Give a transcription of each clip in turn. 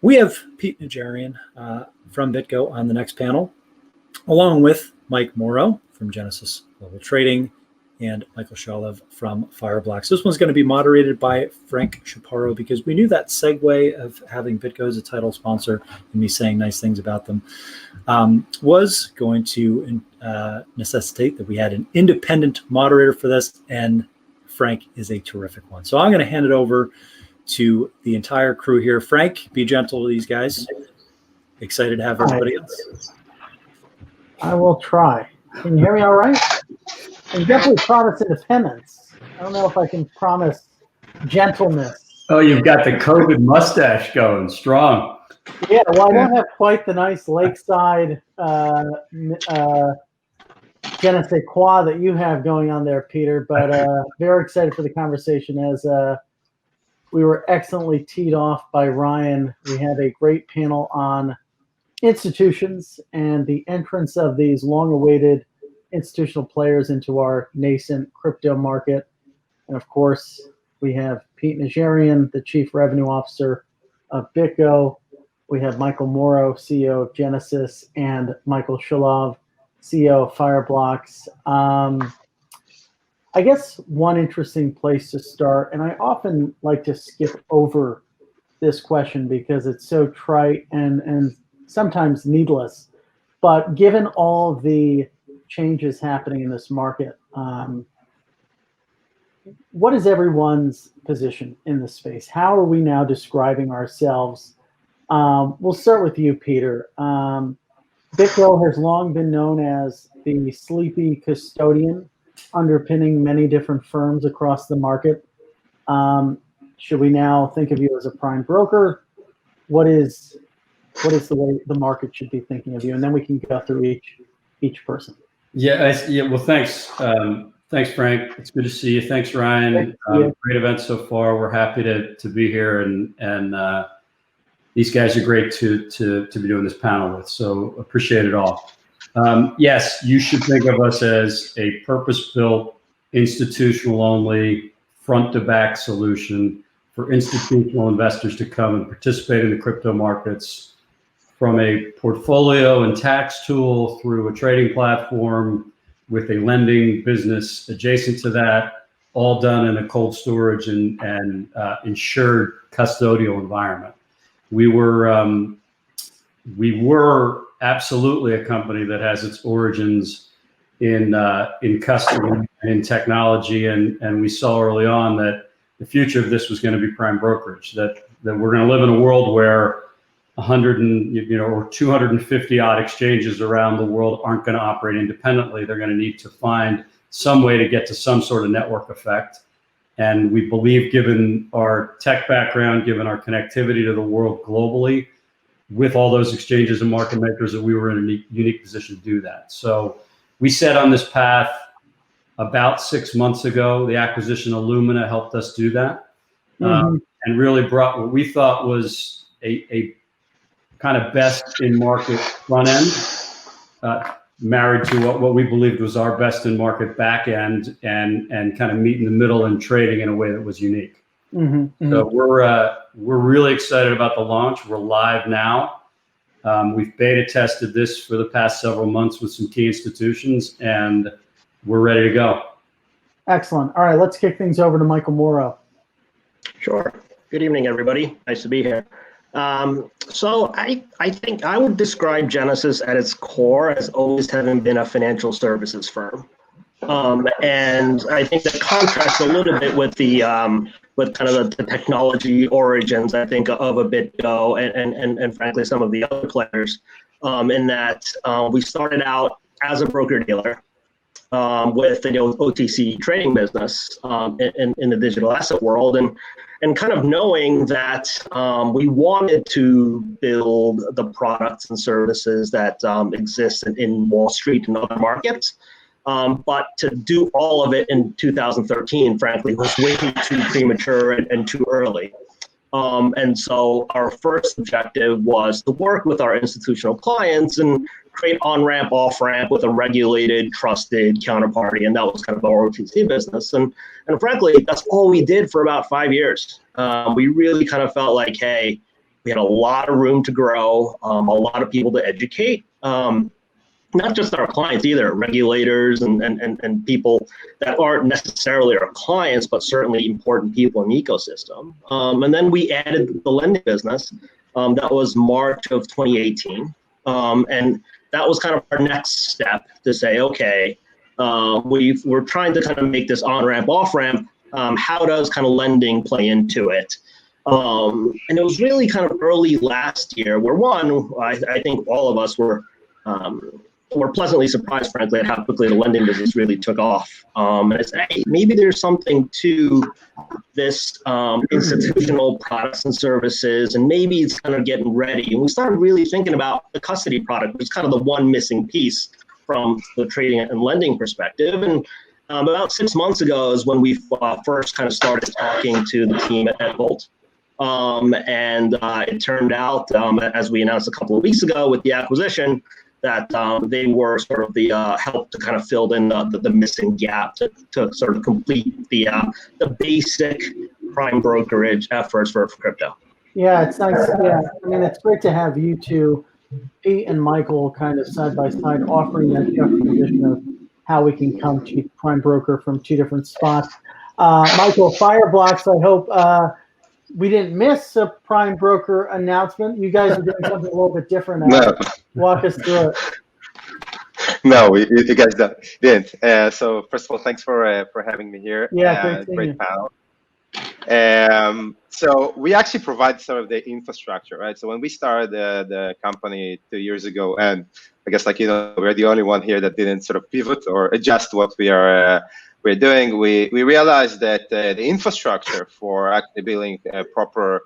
We have Pete Najarian from BitGo on the next panel, along with Mike Morrow from Genesis Global Trading and Michael Shalev from Fireblocks. This one's going to be moderated by Frank Chaparro because we knew that segue of having BitGo as a title sponsor and me saying nice things about them was going to necessitate that we had an independent moderator for this, and Frank is a terrific one. So I'm going to hand it over to the entire crew here. Frank, be gentle with these guys. Excited to have everybody else. I will try. Can you hear me all right? I definitely promise independence. I don't know if I can promise gentleness. Oh, you've got the COVID mustache going strong. Yeah, well, I don't have quite the nice lakeside je ne sais quoi that you have going on there, Peter, but very excited for the conversation as we were excellently teed off by Ryan. We had a great panel on institutions and the entrance of these long-awaited institutional players into our nascent crypto market. And of course, we have Pete Najarian, the Chief Revenue Officer of BitGo. We have Michael Morrow, CEO of Genesis, and Michael Shalev, CEO of Fireblocks. I guess one interesting place to start, and I often like to skip over this question because it's so trite and sometimes needless, but given all the changes happening in this market, what is everyone's position in this space? How are we now describing ourselves? We'll start with you, Peter. BitGo has long been known as the sleepy custodian underpinning many different firms across the market. Should we now think of you as a prime broker? What is the way the market should be thinking of you? And then we can go through each person. Yeah. Well, thanks. Thanks, Frank. It's good to see you. Thanks, Ryan. Great event so far. We're happy to be here, and these guys are great to be doing this panel with. So appreciate it all. Yes, you should think of us as a purpose-built, institutional-only, front-to-back solution for institutional investors to come and participate in the crypto markets, from a portfolio and tax tool through a trading platform with a lending business adjacent to that, all done in a cold storage and insured custodial environment. We were absolutely a company that has its origins in custody and in technology, and we saw early on that the future of this was going to be prime brokerage. That we're going to live in a world where 100 or 250 odd exchanges around the world aren't going to operate independently. They're going to need to find some way to get to some sort of network effect. And we believe, given our tech background, given our connectivity to the world globally, with all those exchanges and market makers, that we were in a unique position to do that. So we set on this path about 6 months ago. The acquisition of Lumina helped us do that, and really brought what we thought was a kind of best in market front end, married to what we believed was our best in market back end, and kind of meet in the middle and trading in a way that was unique. So we're really excited about the launch. We're live now. We've beta tested this for the past several months with some key institutions, and we're ready to go. Excellent. All right, let's kick things over to Michael Morrow. Sure. Good evening, everybody. Nice to be here. So I think I would describe Genesis at its core as always having been a financial services firm. And I think that contrasts a little bit with the with kind of the technology origins, I think, of a BitGo and frankly some of the other players, in that we started out as a broker-dealer with the OTC trading business in the digital asset world, and kind of knowing that we wanted to build the products and services that exist in Wall Street and other markets. But to do all of it in 2013, frankly, was way too premature and too early. And so our first objective was to work with our institutional clients and create on-ramp, off-ramp with a regulated, trusted counterparty. And that was kind of our OTC business. And frankly, that's all we did for about 5 years. We really kind of felt like, hey, We had a lot of room to grow, a lot of people to educate. Not just our clients either, regulators and people that aren't necessarily our clients, but certainly important people in the ecosystem. And then we added the lending business. That was March of 2018. And that was kind of our next step to say, okay, we're trying to kind of make this on-ramp, off-ramp. How does kind of lending play into it? And it was really kind of early last year where I think all of us were pleasantly surprised, frankly, at how quickly the lending business really took off. And it's, hey, maybe there's something to this institutional products and services, and maybe it's kind of getting ready. And we started really thinking about the custody product, which is kind of the one missing piece from the trading and lending perspective. And about 6 months ago is when we first kind of started talking to the team at Volt. And it turned out, as we announced a couple of weeks ago with the acquisition, that they were sort of the help to kind of fill in the missing gap to sort of complete the basic prime brokerage efforts for crypto. Yeah, it's nice. Yeah, I mean, it's great to have you two, Pete and Michael, kind of side by side, offering that juxtaposition of how we can come to prime broker from two different spots. Michael, Fireblocks, I hope we didn't miss a prime broker announcement. You guys are doing something a little bit different. No. Walk us through it. No, you guys didn't. So first of all, thanks for having me here. Yeah, great panel. So we actually provide some of the infrastructure, right? So when we started the company 2 years ago, and I guess we're the only one here that didn't sort of pivot or adjust what we're doing. We realized that the infrastructure for actually building proper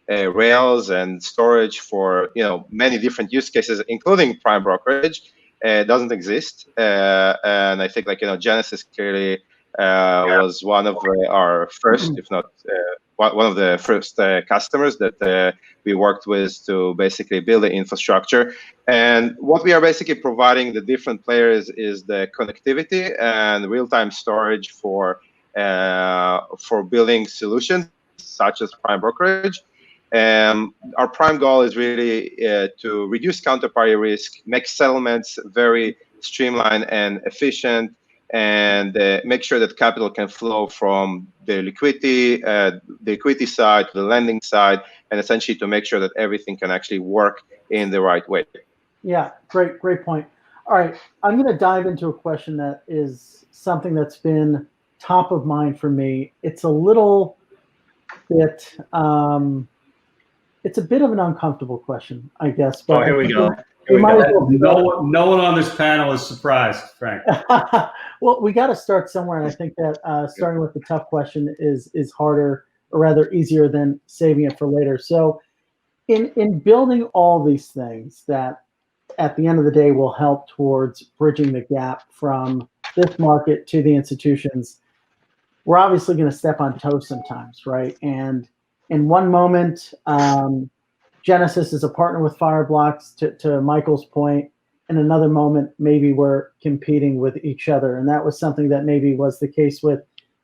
rails and storage for many different use cases, including prime brokerage, doesn't exist. And I think Genesis clearly was one of our first, if not one of the first customers that we worked with to basically build the infrastructure. And what we are basically providing the different players is the connectivity and real-time storage for building solutions such as prime brokerage. Our prime goal is really to reduce counterparty risk, make settlements very streamlined and efficient, and make sure that capital can flow from the equity side to the lending side, and essentially to make sure that everything can actually work in the right way. Yeah, great point. All right, I'm going to dive into a question that is something that's been top of mind for me. It's a little bit, it's a bit of an uncomfortable question, I guess. But here we go. No one on this panel is surprised, Frank. Well, we got to start somewhere, and I think that starting with the tough question is harder, or rather easier than saving it for later. So, in building all these things that, at the end of the day, will help towards bridging the gap from this market to the institutions, we're obviously going to step on toes sometimes, right? And in one moment, Genesis is a partner with Fireblocks, to Michael's point. In another moment, maybe we're competing with each other. And that was something that maybe was the case with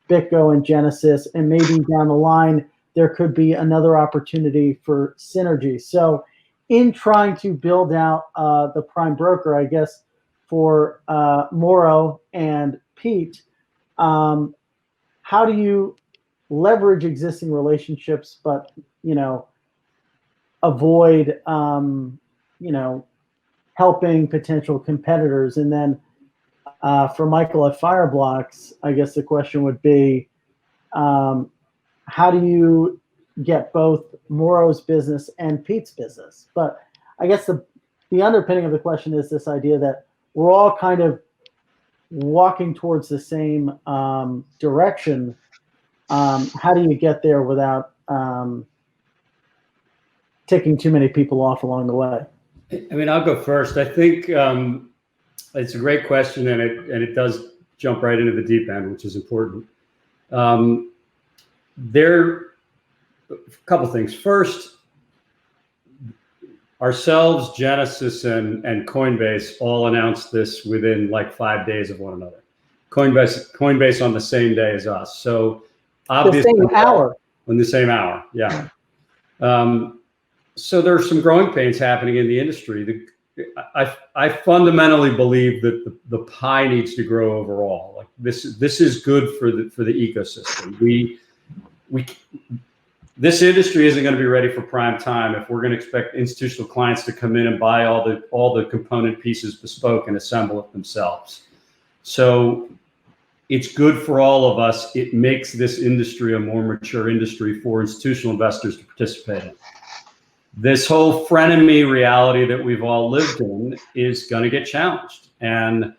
BitGo and Genesis. And maybe down the line, there could be another opportunity for synergy. So in trying to build out the prime broker, I guess, for Mauro and Pete, how do you leverage existing relationships, but, avoid, helping potential competitors? And then for Michael at Fireblocks, I guess the question would be, how do you get both Mauro's business and Pete's business? But I guess the underpinning of the question is this idea that we're all kind of walking towards the same direction. How do you get there without ticking too many people off along the way? I mean, I'll go first. I think it's a great question, and it does jump right into the deep end, which is important. There, a couple things. First, ourselves, Genesis, and Coinbase all announced this within like 5 days of one another. Coinbase on the same day as us. So obviously, the same hour. On the same hour, yeah. So there's some growing pains happening in the industry. I fundamentally believe that the pie needs to grow overall. Like this is good for the ecosystem. This industry isn't going to be ready for prime time if we're going to expect institutional clients to come in and buy all the component pieces bespoke and assemble it themselves. So it's good for all of us. It makes this industry a more mature industry for institutional investors to participate in. This whole frenemy reality that we've all lived in is going to get challenged. And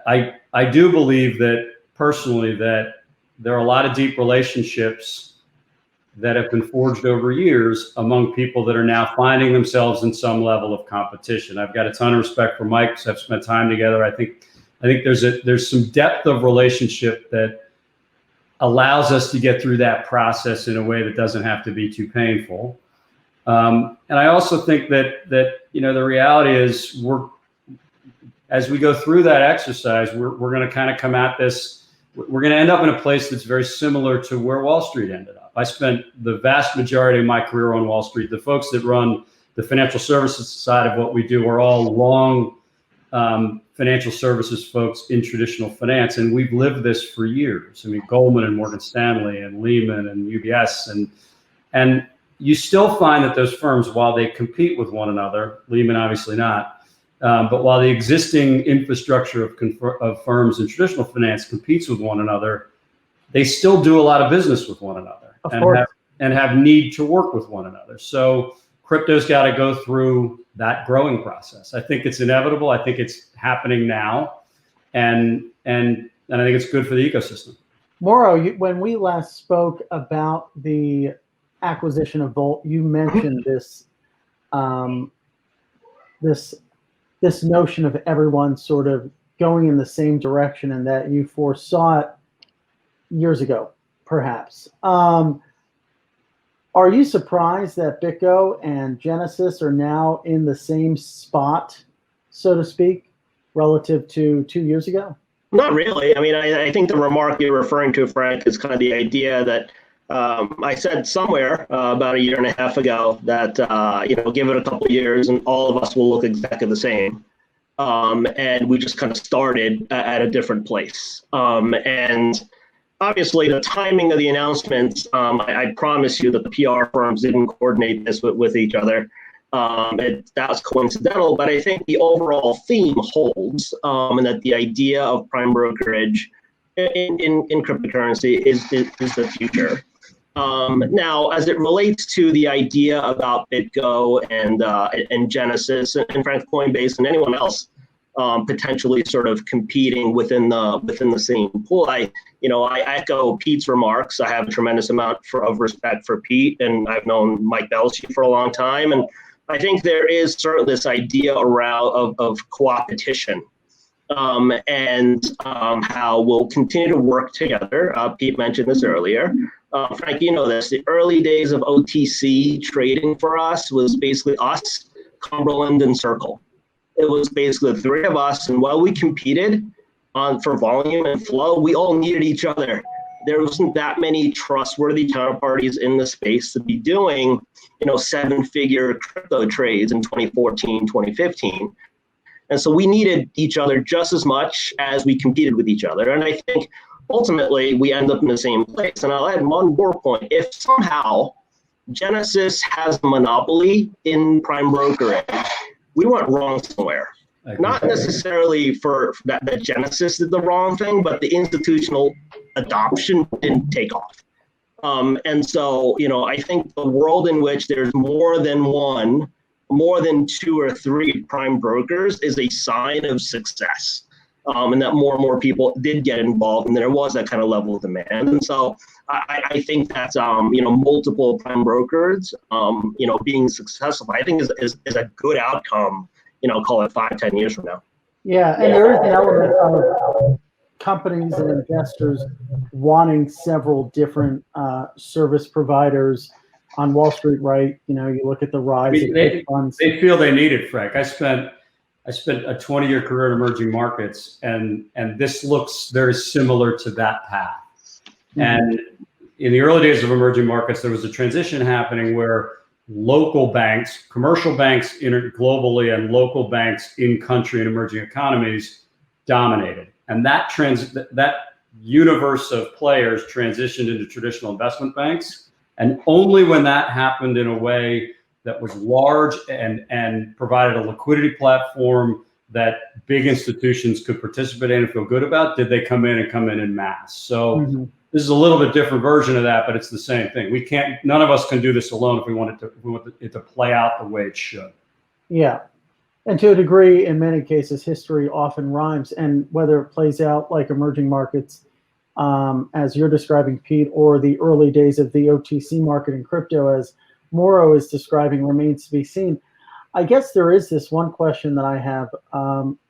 I do believe that personally that there are a lot of deep relationships that have been forged over years among people that are now finding themselves in some level of competition. I've got a ton of respect for Mike because I've spent time together. I think there's some depth of relationship that allows us to get through that process in a way that doesn't have to be too painful. And I also think that the reality is as we go through that exercise, we're going to kind of come at this. We're going to end up in a place that's very similar to where Wall Street ended up. I spent the vast majority of my career on Wall Street. The folks that run the financial services side of what we do are all long financial services folks in traditional finance, and we've lived this for years. I mean, Goldman and Morgan Stanley and Lehman and UBS and you still find that those firms, while they compete with one another, Lehman obviously not, but while the existing infrastructure of firms in traditional finance competes with one another, they still do a lot of business with one another and have need to work with one another. So crypto's got to go through that growing process. I think it's inevitable. I think it's happening now, and I think it's good for the ecosystem. Mauro, when we last spoke about the acquisition of Volt, you mentioned this this notion of everyone sort of going in the same direction, and that you foresaw it years ago, perhaps. Are you surprised that BitGo and Genesis are now in the same spot, so to speak, relative to 2 years ago? Not really. I mean, I think the remark you're referring to, Frank, is kind of the idea that I said somewhere about a year and a half ago that, give it a couple of years and all of us will look exactly the same. And we just kind of started at a different place. And obviously, the timing of the announcements, I promise you that the PR firms didn't coordinate this with each other. That was coincidental, but I think the overall theme holds, and that the idea of prime brokerage in cryptocurrency is the future. Now, as it relates to the idea about BitGo and Genesis and frankly Coinbase and anyone else potentially sort of competing within the same pool, I echo Pete's remarks. I have a tremendous amount of respect for Pete, and I've known Mike Belshe for a long time, and I think there is sort of this idea around of co-opetition. And how we'll continue to work together. Pete mentioned this earlier. Frank, you know this. The early days of OTC trading for us was basically us, Cumberland, and Circle. It was basically the three of us, and while we competed for volume and flow, we all needed each other. There wasn't that many trustworthy counterparties in the space to be doing, seven-figure crypto trades in 2014, 2015. And so we needed each other just as much as we competed with each other. And I think ultimately we end up in the same place. And I'll add one more point. If somehow Genesis has a monopoly in prime brokerage, we went wrong somewhere. Not necessarily for that Genesis did the wrong thing, but the institutional adoption didn't take off. And so, I think the world in which there's more than two or three prime brokers is a sign of success, and that more and more people did get involved, and there was that kind of level of demand. And so I think that's multiple prime brokers being successful, I think is a good outcome, call it 5-10 years from now. Yeah, and there is an element of companies and investors wanting several different service providers on Wall Street, right? You look at the rise of hedge funds. They feel they need it, Frank. I spent a 20-year career in emerging markets, and this looks very similar to that path. Mm-hmm. And in the early days of emerging markets, there was a transition happening where local banks, commercial banks globally, and local banks in country and emerging economies dominated. And that universe of players transitioned into traditional investment banks. And only when that happened in a way that was large and provided a liquidity platform that big institutions could participate in and feel good about, did they come in mass. So this is a little bit different version of that, but it's the same thing. None of us can do this alone if we want it to play out the way it should. Yeah. And to a degree, in many cases, history often rhymes. And whether it plays out like emerging markets, as you're describing, Pete, or the early days of the OTC market in crypto, as Mauro is describing, remains to be seen. I guess there is this one question that I have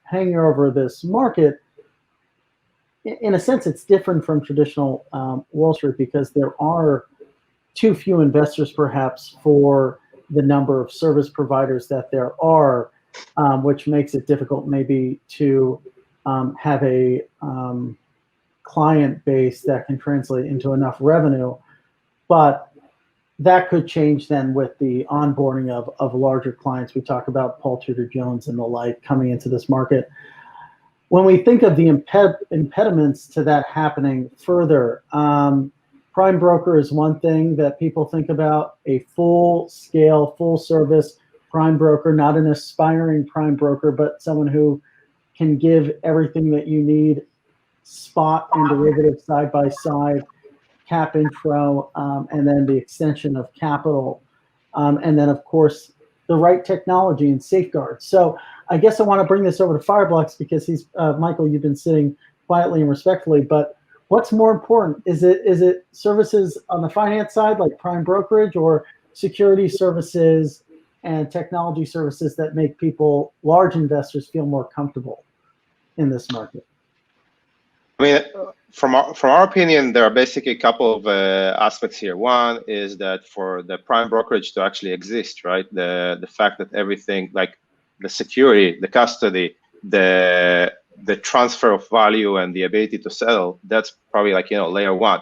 hanging over this market. In a sense, it's different from traditional Wall Street because there are too few investors, perhaps, for the number of service providers that there are, which makes it difficult maybe to have a client base that can translate into enough revenue. But that could change then with the onboarding of larger clients. We talk about Paul Tudor Jones and the like coming into this market. When we think of the impediments to that happening further, prime broker is one thing that people think about, a full-scale, full-service prime broker, not an aspiring prime broker, but someone who can give everything that you need, spot and derivative side by side, cap intro, and then the extension of capital, and then, of course, the right technology and safeguards. So I guess I want to bring this over to Fireblocks because Michael, you've been sitting quietly and respectfully, but what's more important? Is it services on the finance side, like prime brokerage, or security services and technology services that make people, large investors, feel more comfortable in this market? I mean, from our opinion, there are basically a couple of aspects here. One is that for the prime brokerage to actually exist, right? The fact that everything, like the security, the custody, the transfer of value, and the ability to settle, that's probably like, layer one.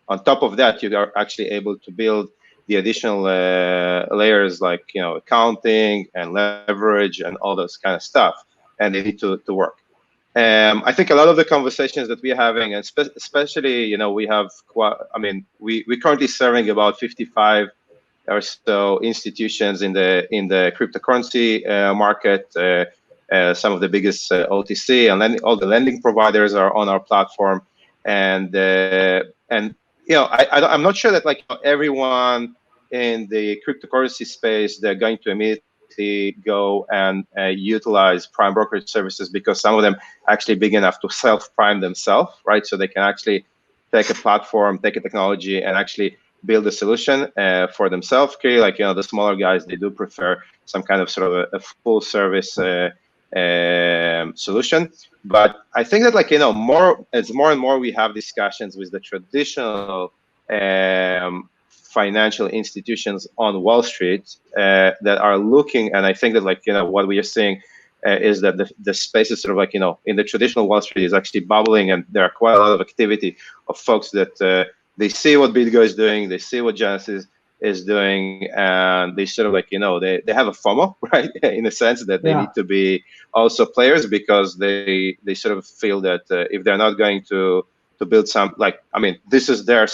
On top of that, you are actually able to build the additional layers like, accounting and leverage and all those kind of stuff, and they need to work. I think a lot of the conversations that we're having, and especially, we have, we're currently serving about 55 or so institutions in the cryptocurrency market. Some of the biggest OTC and then all the lending providers are on our platform, and I'm not sure that like everyone in the cryptocurrency space, they're going to immediately go and utilize prime brokerage services, because some of them actually big enough to self-prime themselves, right? So they can actually take a platform, take a technology, and actually build a solution for themselves. Clearly, like, the smaller guys, they do prefer some kind of sort of a full service solution. But I think that, like, more and more we have discussions with the traditional financial institutions on Wall Street that are looking, and I think that, like, what we are seeing is that the space is sort of like, in the traditional Wall Street is actually bubbling, and there are quite a lot of activity of folks that they see what BitGo is doing, they see what Genesis is doing, and they sort of like, they have a FOMO, right? In a sense that they need to be also players, because they sort of feel that if they're not going to build some, like, this is their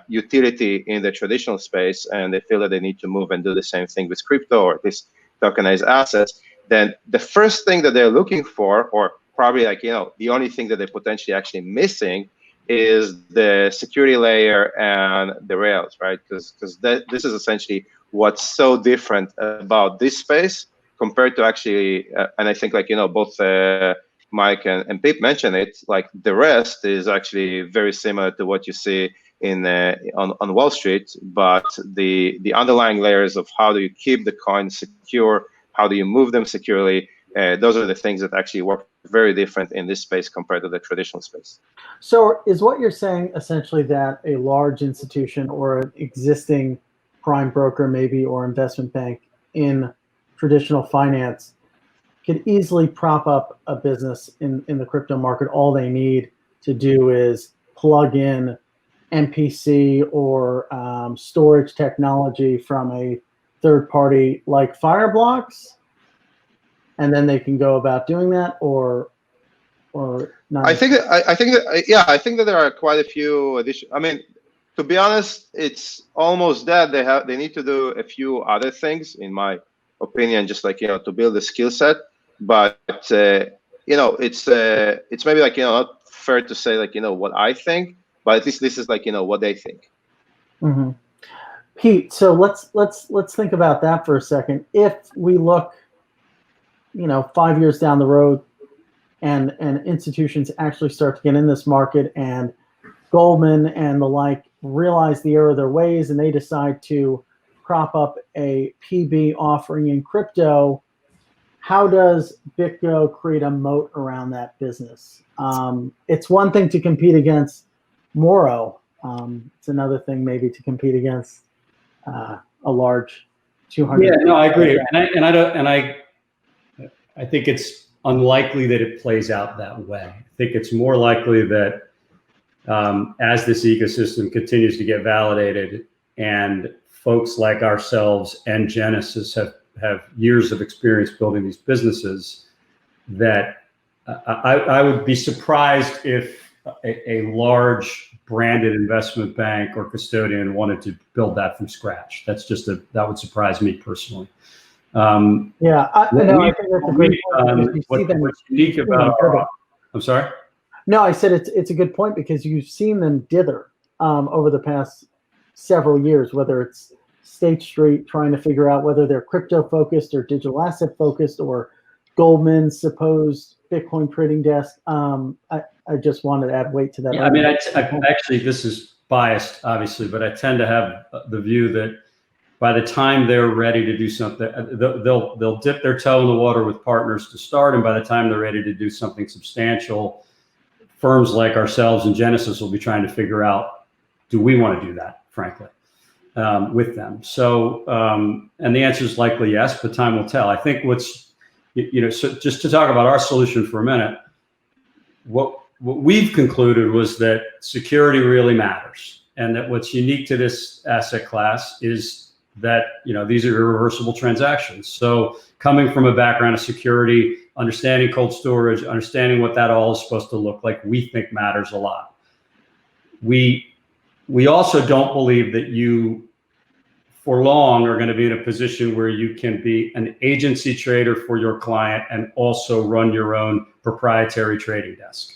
utility in the traditional space, and they feel that they need to move and do the same thing with crypto or this tokenized assets, then the first thing that they're looking for, or probably like, the only thing that they're potentially actually missing, is the security layer and the rails, right? Because this is essentially what's so different about this space compared to actually, and I think, like, both Mike and Pete mentioned it, like the rest is actually very similar to what you see in on Wall Street, but the underlying layers of how do you keep the coins secure, how do you move them securely, those are the things that actually work very different in this space compared to the traditional space. So is what you're saying essentially that a large institution or an existing prime broker maybe, or investment bank in traditional finance could easily prop up a business in the crypto market? All they need to do is plug in MPC or storage technology from a third party like Fireblocks, and then they can go about doing that, or not? I think that there are quite a few additional. I mean, to be honest, it's almost that they need to do a few other things, in my opinion, just like, to build a skill set. But it's maybe like, not fair to say like, what I think, but at least this is like, what they think. Mm-hmm. Pete, so let's think about that for a second. If we look, 5 years down the road, and institutions actually start to get in this market, and Goldman and the like realize the error of their ways, and they decide to prop up a PB offering in crypto, how does BitGo create a moat around that business? It's one thing to compete against Moro. It's another thing maybe to compete against a large 200. Yeah, no, I agree, I think it's unlikely that it plays out that way. I think it's more likely that as this ecosystem continues to get validated, and folks like ourselves and Genesis have years of experience building these businesses, that I would be surprised if a large branded investment bank or custodian wanted to build that from scratch. That would surprise me personally. I think that's a great point. What's unique about I'm sorry? No, I said it's a good point, because you've seen them dither over the past several years, whether it's State Street trying to figure out whether they're crypto focused or digital asset focused, or Goldman's supposed Bitcoin trading desk. I just wanted to add weight to that. Yeah, I mean, I actually, this is biased, obviously, but I tend to have the view that by the time they're ready to do something, they'll dip their toe in the water with partners to start, and by the time they're ready to do something substantial, firms like ourselves and Genesis will be trying to figure out, do we want to do that, frankly, with them? So, and the answer is likely yes, but time will tell. I think so just to talk about our solution for a minute, what we've concluded was that security really matters, and that what's unique to this asset class is that these are irreversible transactions. So coming from a background of security, understanding cold storage, understanding what that all is supposed to look like, we think matters a lot. We also don't believe that you for long are going to be in a position where you can be an agency trader for your client and also run your own proprietary trading desk.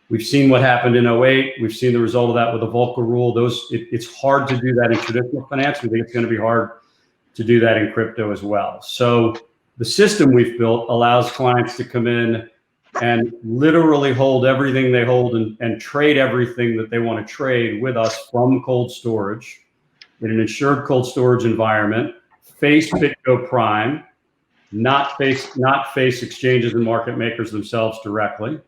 We've seen what happened in 2008. We've seen the result of that with the Volcker rule. It's hard to do that in traditional finance. We think it's going to be hard to do that in crypto as well. So the system we've built allows clients to come in and literally hold everything they hold and trade everything that they want to trade with us from cold storage in an insured cold storage environment, face BitGo Prime, not face exchanges and market makers themselves directly.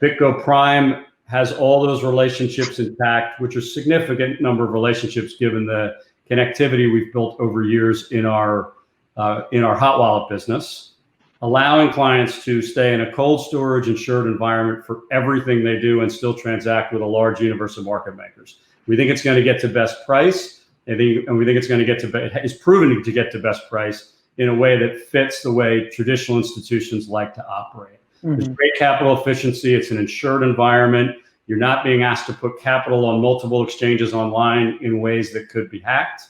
BitGo Prime has all those relationships intact, which are a significant number of relationships given the connectivity we've built over years in our hot wallet business, allowing clients to stay in a cold storage insured environment for everything they do and still transact with a large universe of market makers. We think it's going to get to best price, and we think it's going to it's proven to get to best price in a way that fits the way traditional institutions like to operate. There's great capital efficiency. It's an insured environment. You're not being asked to put capital on multiple exchanges online in ways that could be hacked.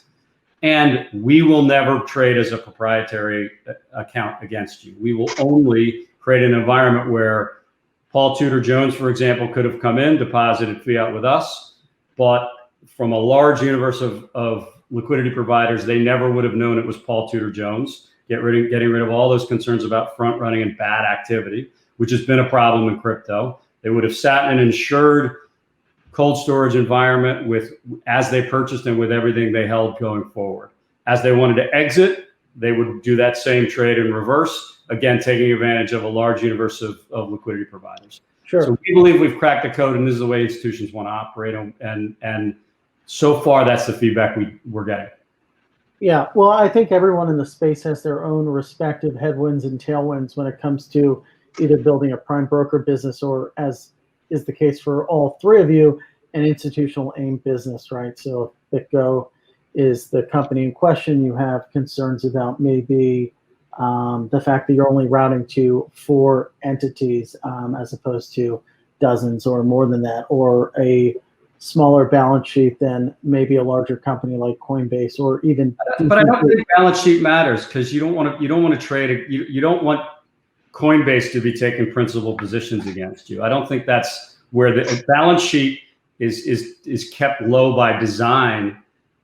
And we will never trade as a proprietary account against you. We will only create an environment where Paul Tudor Jones, for example, could have come in, deposited fiat with us, but from a large universe of liquidity providers, they never would have known it was Paul Tudor Jones. Getting rid of all those concerns about front running and bad activity, which has been a problem in crypto. They would have sat in an insured cold storage environment as they purchased and with everything they held going forward. As they wanted to exit, they would do that same trade in reverse, again, taking advantage of a large universe of liquidity providers. Sure. So we believe we've cracked the code, and this is the way institutions want to operate. And so far, that's the feedback we're getting. Yeah, well, I think everyone in the space has their own respective headwinds and tailwinds when it comes to either building a prime broker business, or, as is the case for all three of you, an institutional AIM business, right? So if BitGo is the company in question, you have concerns about maybe the fact that you're only routing to 4 entities as opposed to dozens or more than that, or a smaller balance sheet than maybe a larger company like Coinbase, or even. But I don't think balance sheet matters, because you don't want to trade. You don't want Coinbase to be taking principal positions against you. I don't think that's where the balance sheet is kept low by design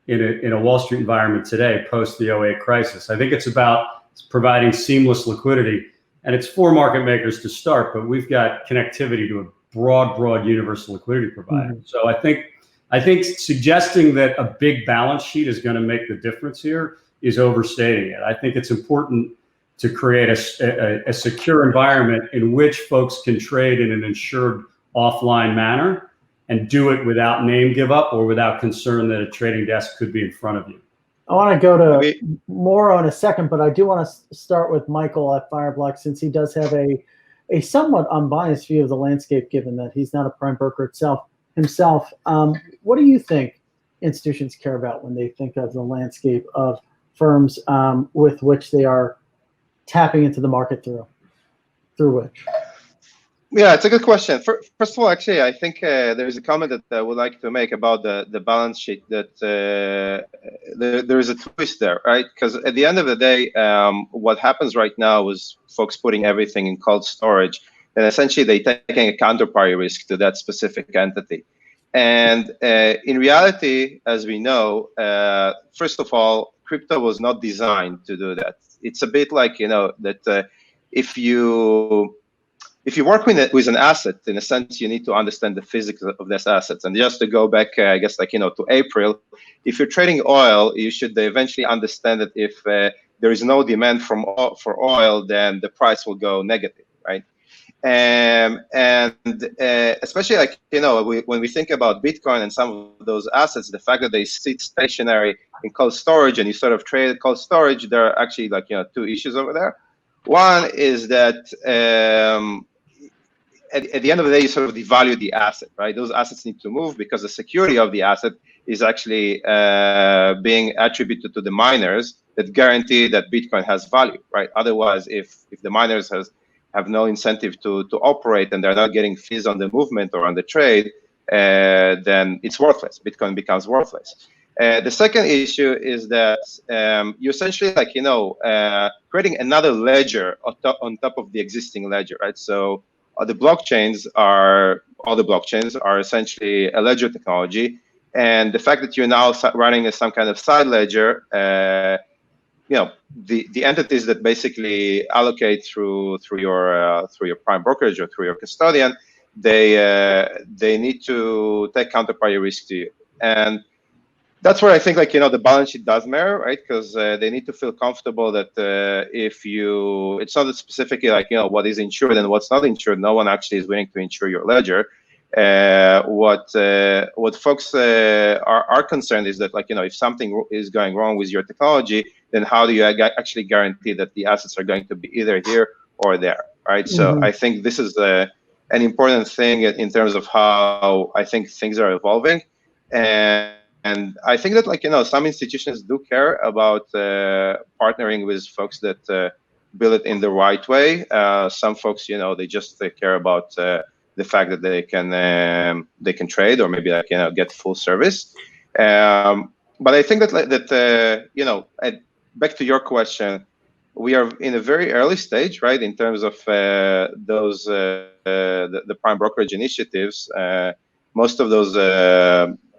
in a Wall Street environment today, post the 08 crisis. I think it's about providing seamless liquidity, and it's for market makers to start, but we've got connectivity to a broad universal liquidity provider. Mm-hmm. So I think suggesting that a big balance sheet is going to make the difference here is overstating it. I think it's important to create a secure environment in which folks can trade in an insured offline manner and do it without name give up or without concern that a trading desk could be in front of you. I want to go to Mauro in a second, but I do want to start with Michael at Fireblock, since he does have a somewhat unbiased view of the landscape, given that he's not a prime broker himself. What do you think institutions care about when they think of the landscape of firms with which they are tapping into the market through which? Yeah, it's a good question. First of all, actually, I think there's a comment that I would like to make about the balance sheet, that there is a twist there, right? Because at the end of the day, what happens right now is folks putting everything in cold storage, and essentially they're taking a counterparty risk to that specific entity. And in reality, as we know, first of all, crypto was not designed to do that. It's a bit like, that if you work with an asset, in a sense, you need to understand the physics of this asset. And just to go back, I guess, to April, if you're trading oil, you should eventually understand that if there is no demand for oil, then the price will go negative, right? And especially when we think about Bitcoin and some of those assets, the fact that they sit stationary in cold storage and you sort of trade cold storage, there are actually 2 issues over there. One is that at the end of the day, you sort of devalue the asset, right? Those assets need to move because the security of the asset is actually being attributed to the miners that guarantee that Bitcoin has value, right? Otherwise, if the miners have no incentive to operate and they're not getting fees on the movement or on the trade, then it's worthless. Bitcoin becomes worthless. The second issue is that you essentially creating another ledger on top of the existing ledger, right? So all the blockchains are essentially a ledger technology, and the fact that you're now running some kind of side ledger, the entities that basically allocate through your prime brokerage or through your custodian, they need to take counterparty risk to you, and that's where I think the balance sheet does matter, right? Because they need to feel comfortable that it's not specifically what is insured and what's not insured. No one actually is willing to insure your ledger. What folks are concerned is that if something is going wrong with your technology, then how do you actually guarantee that the assets are going to be either here or there, right? Mm-hmm. So I think this is an important thing in terms of how I think things are evolving, and I think that some institutions do care about partnering with folks that build it in the right way. Some folks, they just care about the fact that they can trade or maybe get full service. But I think that back to your question, we are in a very early stage, right, in terms of those the prime brokerage initiatives. Most of those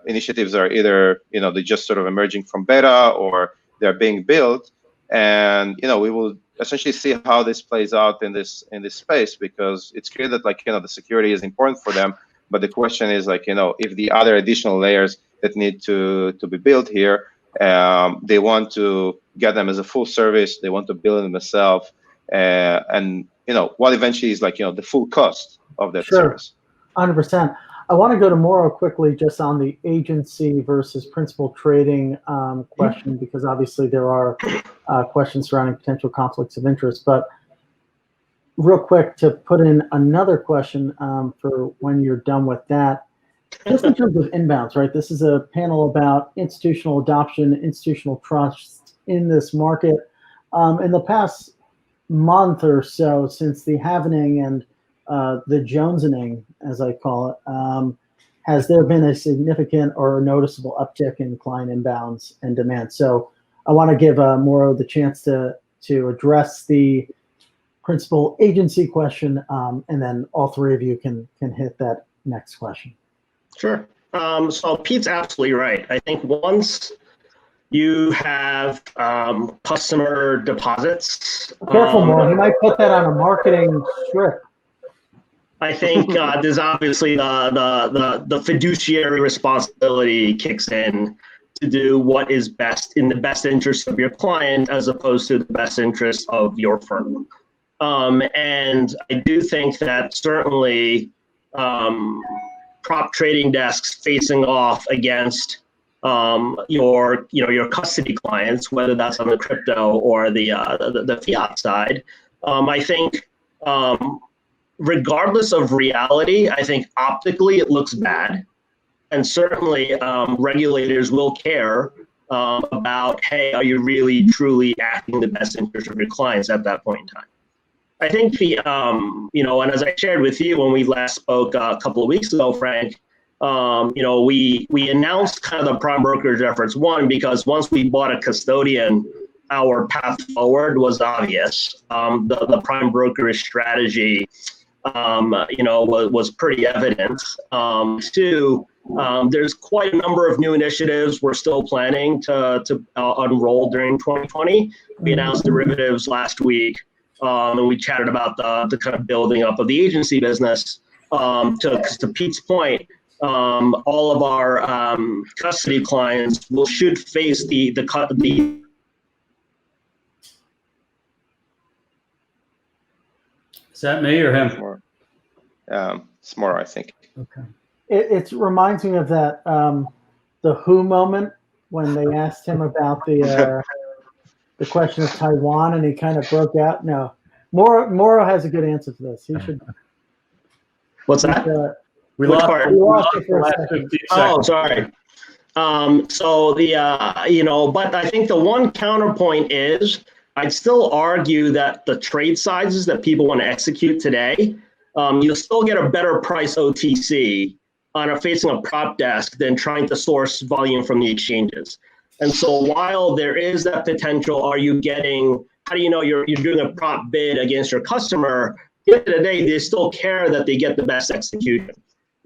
initiatives are either they're just sort of emerging from beta or they're being built, and we will essentially see how this plays out in this space, because it's clear that the security is important for them, but the question is if the other additional layers that need to be built here, they want to get them as a full service, they want to build them themselves, and what eventually is the full cost of that service. 100%. I want to go to Mauro quickly just on the agency versus principal trading question, because obviously there are questions surrounding potential conflicts of interest. But real quick, to put in another question for when you're done with that, Just in terms of inbounds, right? This is a panel about institutional adoption, institutional trust in this market. In the past month or so, since the halvening and the Jonesening, as I call it, has there been a significant or noticeable uptick in client inbounds and demand? So I want to give Mauro the chance to address the principal agency question, and then all three of you can hit that next question. Sure. So Pete's absolutely right. I think once you have customer deposits. Careful, Mauro. He might put that on a marketing strip. I think there's obviously the fiduciary responsibility kicks in to do what is best in the best interest of your client as opposed to the best interest of your firm. And I do think that certainly prop trading desks facing off against your custody clients, whether that's on the crypto or the fiat side, I think regardless of reality, I think optically it looks bad, and certainly regulators will care about, hey, are you really truly acting in the best interest of your clients at that point in time? I think and as I shared with you when we last spoke a couple of weeks ago, Frank, we announced kind of the prime brokerage efforts. One, because once we bought a custodian, our path forward was obvious. The prime brokerage strategy, was pretty evident. Two, there's quite a number of new initiatives we're still planning to unroll during 2020. We announced derivatives last week, and we chatted about the kind of building up of the agency business. To Pete's point, all of our custody clients should face the Is that me or him? It's more, I think. Okay. It reminds me of that the Who moment when they asked him about the question of Taiwan, and he kind of broke out. No, Mauro has a good answer for this. He should. What's that? We lost it for a second. Oh, sorry. So but I think the one counterpoint is I'd still argue that the trade sizes that people want to execute today, you'll still get a better price OTC on facing a prop desk than trying to source volume from the exchanges. And so while there is that potential, how do you know you're doing a prop bid against your customer? At the end of the day, they still care that they get the best execution.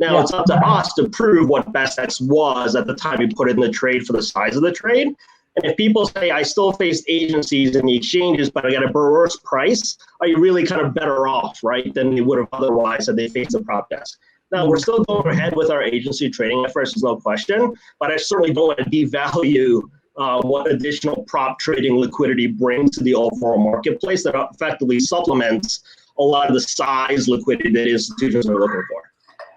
Now, It's up to us to prove what best X was at the time you put in the trade for the size of the trade. And if people say, I still face agencies in the exchanges, but I got a worse price, are you really kind of better off, right, than they would have otherwise had they faced a prop desk? Now, we're still going ahead with our agency trading efforts, there's no question, but I certainly don't want to devalue what additional prop trading liquidity brings to the overall marketplace that effectively supplements a lot of the size liquidity that institutions are looking for.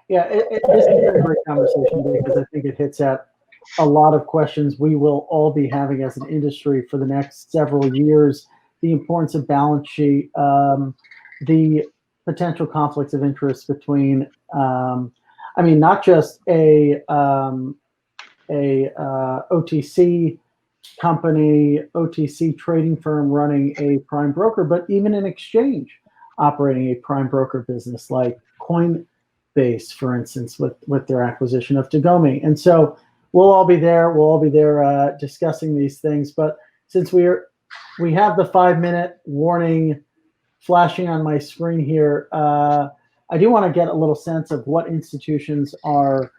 Yeah, this has been a great conversation because I think it hits at a lot of questions we will all be having as an industry for the next several years. The importance of balance sheet, the potential conflicts of interest between, not just a OTC company, OTC trading firm running a prime broker, but even an exchange operating a prime broker business like Coinbase, for instance, with their acquisition of Tagomi. And so we'll all be there. We'll all be there discussing these things. But since we have the 5-minute warning flashing on my screen here, I do want to get a little sense of what institutions are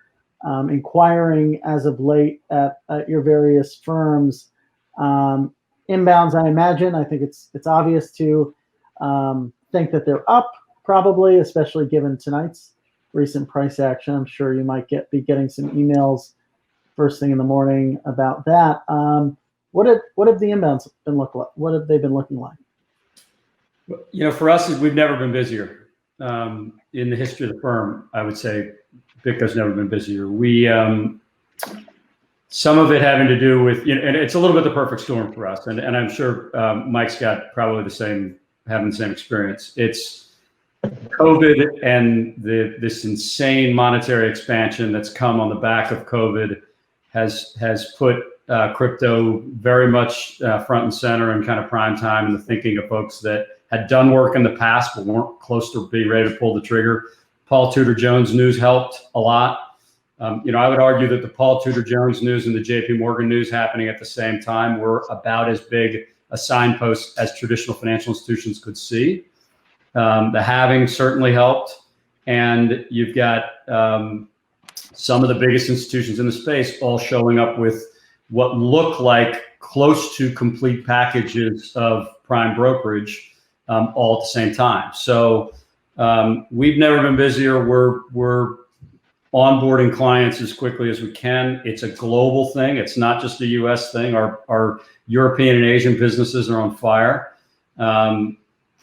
inquiring as of late at your various firms. Inbounds, I imagine. I think it's obvious to think that they're up, probably, especially given tonight's recent price action. I'm sure you might be getting some emails first thing in the morning about that. What have the inbounds been looking like? What have they been looking like? For us, we've never been busier. In the history of the firm, I would say BitGo's never been busier. We some of it having to do with, and it's a little bit the perfect storm for us. And I'm sure Mike's got probably having the same experience. It's COVID and this insane monetary expansion that's come on the back of COVID has put crypto very much front and center and kind of prime time in the thinking of folks that had done work in the past but weren't close to being ready to pull the trigger. Paul Tudor Jones news helped a lot. I would argue that the Paul Tudor Jones news and the JP Morgan news happening at the same time were about as big a signpost as traditional financial institutions could see. The halving certainly helped, and you've got some of the biggest institutions in the space all showing up with what look like close to complete packages of prime brokerage all at the same time. So we've never been busier. We're onboarding clients as quickly as we can. It's a global thing. It's not just a US thing. Our European and Asian businesses are on fire.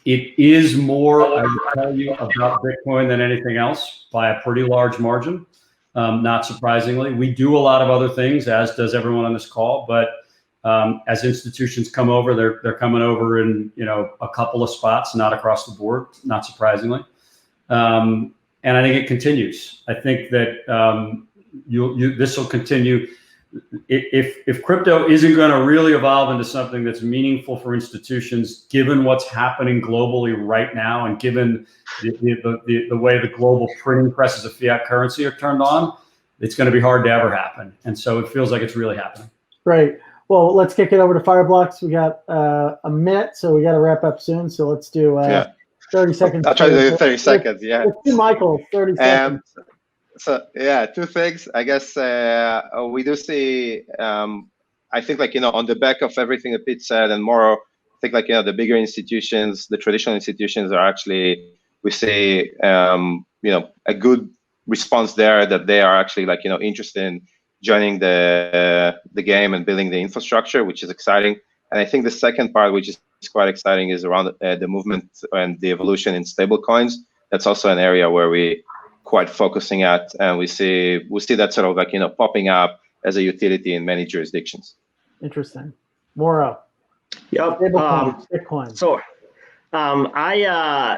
It is more, I will tell you, about Bitcoin than anything else by a pretty large margin, not surprisingly. We do a lot of other things, as does everyone on this call, but as institutions come over, they're coming over in a couple of spots, not across the board, not surprisingly. And I think it continues. I think that this will continue. If crypto isn't going to really evolve into something that's meaningful for institutions, given what's happening globally right now, and given the way the global printing presses of fiat currency are turned on, it's going to be hard to ever happen. And so it feels like it's really happening. Great. Well, let's kick it over to Fireblocks. We got a minute, so we got to wrap up soon. So let's do 30 seconds. I'll try to do 30 seconds. Yeah. Let's do Michael, 30 seconds. So yeah, two things. I guess we do see. I think on the back of everything that Pete said and more, I think the bigger institutions, the traditional institutions are actually, we see a good response there, that they are actually interested in joining the game and building the infrastructure, which is exciting. And I think the second part, which is quite exciting, is around the movement and the evolution in stable coins. That's also an area where we quite focusing at, and we see that sort of popping up as a utility in many jurisdictions. Interesting. Moro. Yep. Bitcoin. So,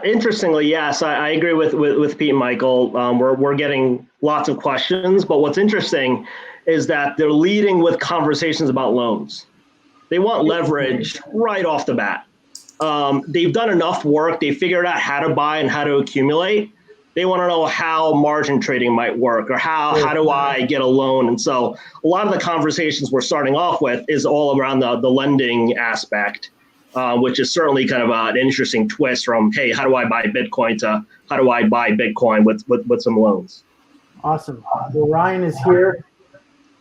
interestingly, yes, I agree with Pete and Michael. We're getting lots of questions, but what's interesting is that they're leading with conversations about loans. They want leverage right off the bat. They've done enough work. They figured out how to buy and how to accumulate. They want to know how margin trading might work, or how do I get a loan? And so a lot of the conversations we're starting off with is all around the lending aspect, which is certainly kind of an interesting twist from, hey, how do I buy Bitcoin, to how do I buy Bitcoin with some loans? Awesome. Well, Ryan is here.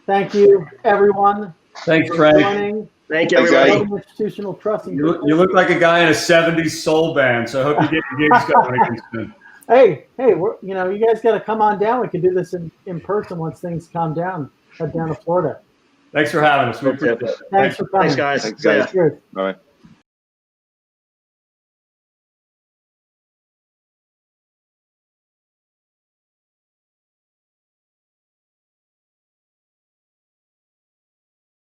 Thank you, everyone. Thanks, Frank. Thank you, everybody. Institutional trust. You look like a guy in a 70s soul band, so I hope you get your gigs going again soon. Hey, you guys got to come on down. We can do this in person once things calm down. Head down to Florida. Thanks for having us. We appreciate it. Thanks for coming. Thanks, guys. Thanks, guys. Cheers. Bye.